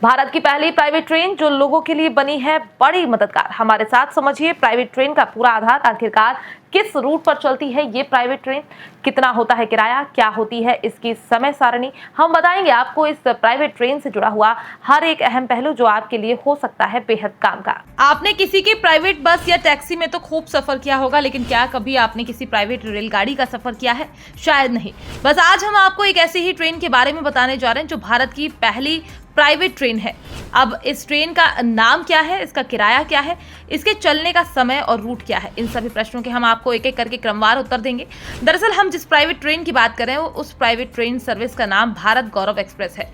भारत की पहली private train जो लोगों के लिए बनी है बड़ी मददगार। हमारे साथ समझिए प्राइवेट ट्रेन का पूरा आधार। आखिरकार किस रूट पर चलती है ये प्राइवेट ट्रेन, कितना होता है किराया, क्या होती है इसकी समय सारणी, हम बताएंगे आपको इस प्राइवेट ट्रेन से जुड़ा हुआ हर एक अहम पहलू जो आपके लिए हो सकता है बेहद काम का। आपने किसी की प्राइवेट बस या टैक्सी में तो खूब सफर किया होगा, लेकिन क्या कभी आपने किसी प्राइवेट रेलगाड़ी का सफर किया है? शायद नहीं। बस आज हम आपको एक ऐसी ही ट्रेन के बारे में बताने जा रहे हैं जो भारत की पहली प्राइवेट ट्रेन है। अब इस ट्रेन का नाम क्या है, इसका किराया क्या है, इसके चलने का समय और रूट क्या है, इन सभी प्रश्नों के हम आपको एक एक करके क्रमवार उत्तर देंगे। दरअसल हम जिस प्राइवेट ट्रेन की बात कर रहे हैं उस प्राइवेट ट्रेन सर्विस का नाम भारत गौरव एक्सप्रेस है,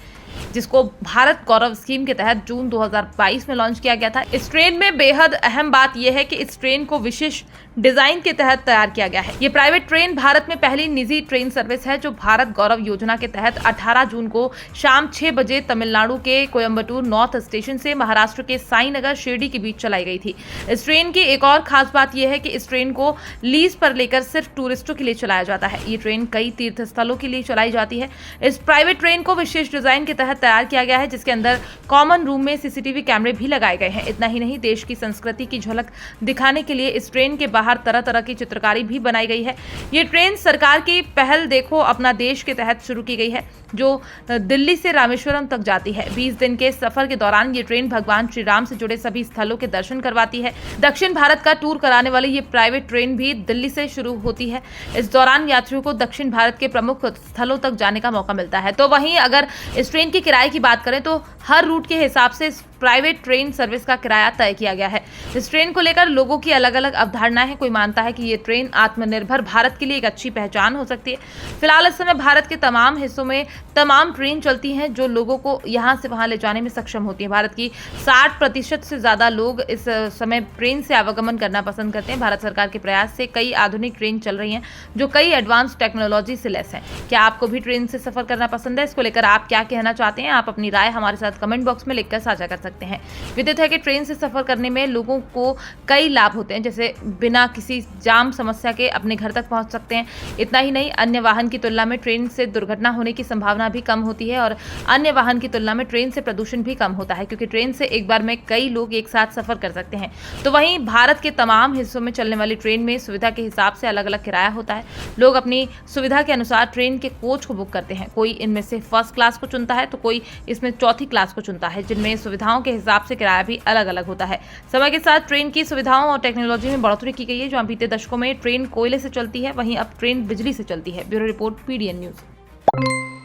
जिसको भारत गौरव स्कीम के तहत जून 2022 में लॉन्च किया गया था। इस ट्रेन में बेहद अहम बात यह है कि इस ट्रेन को विशेष डिजाइन के तहत तैयार किया गया है। ये प्राइवेट ट्रेन भारत में पहली निजी ट्रेन सर्विस है जो भारत गौरव योजना के तहत 18 जून को शाम 6 बजे तमिलनाडु के कोयम्बटूर नॉर्थ स्टेशन से महाराष्ट्र के साईनगर शिरडी के बीच चलाई गई थी। इस ट्रेन की एक और खास बात यह है कि इस ट्रेन को लीज पर लेकर सिर्फ टूरिस्टों के लिए चलाया जाता है। ये ट्रेन कई तीर्थ स्थलों के लिए चलाई जाती है। इस प्राइवेट ट्रेन को विशेष डिजाइन के तहत तैयार किया गया है, जिसके अंदर कॉमन रूम में सीसीटीवी कैमरे भी लगाए गए हैं। इतना ही नहीं, देश की संस्कृति की झलक दिखाने के लिए इस ट्रेन के बाहर तरह तरह की चित्रकारी भी बनाई गई है। ये ट्रेन सरकार की पहल देखो अपना देश के तहत शुरू की गई है, जो दिल्ली से रामेश्वरम तक जाती है। 20 दिन के सफर के दौरान ये ट्रेन भगवान श्री राम से जुड़े सभी स्थलों के दर्शन करवाती है। दक्षिण भारत का टूर कराने वाली ये प्राइवेट ट्रेन भी दिल्ली से शुरू होती है। इस दौरान यात्रियों को दक्षिण भारत के प्रमुख स्थलों तक जाने का मौका मिलता है। तो वहीं अगर इस ट्रेन के किराए की बात करें तो हर रूट के हिसाब से इस प्राइवेट ट्रेन सर्विस का किराया तय किया गया है। इस ट्रेन को लेकर लोगों की अलग अलग अवधारणाएं हैं। कोई मानता है कि ये ट्रेन आत्मनिर्भर भारत के लिए एक अच्छी पहचान हो सकती है। फिलहाल इस समय भारत के तमाम हिस्सों में तमाम ट्रेन चलती हैं जो लोगों को यहाँ से वहाँ ले जाने में सक्षम होती है। भारत की 60% से ज्यादा लोग इस समय ट्रेन से आवागमन करना पसंद करते हैं। भारत सरकार के प्रयास से कई आधुनिक ट्रेन चल रही हैं जो कई एडवांस टेक्नोलॉजी से लैस हैं। क्या आपको भी ट्रेन से सफर करना पसंद है? इसको लेकर आप क्या कहना चाहते हैं? आप अपनी राय हमारे साथ कमेंट बॉक्स में लिखकर साझा कर सकते हैं। विदित है कि ट्रेन से सफर करने में लोगों को कई लाभ होते हैं, जैसे बिना किसी जाम समस्या के अपने घर तक पहुंच सकते हैं। इतना ही नहीं, अन्य वाहन की तुलना में ट्रेन से दुर्घटना होने की संभावना भी कम होती है और अन्य वाहन की तुलना में ट्रेन से प्रदूषण भी कम होता है, क्योंकि ट्रेन से एक बार में कई लोग एक साथ सफर कर सकते हैं। तो वहीं भारत के तमाम हिस्सों में चलने वाली ट्रेन में सुविधा के हिसाब से अलग अलग किराया होता है। लोग अपनी सुविधा के अनुसार ट्रेन के कोच को बुक करते हैं। कोई इनमें से फर्स्ट क्लास को चुनता है तो कोई इसमें चौथी क्लास को चुनता है, जिनमें सुविधाओं के हिसाब से किराया भी अलग अलग होता है। समय के साथ ट्रेन की सुविधाओं और टेक्नोलॉजी में बढ़ोतरी की गई है। जो बीते दशकों में ट्रेन कोयले से चलती है, वहीं अब ट्रेन बिजली से चलती है। Bureau report, PDN news.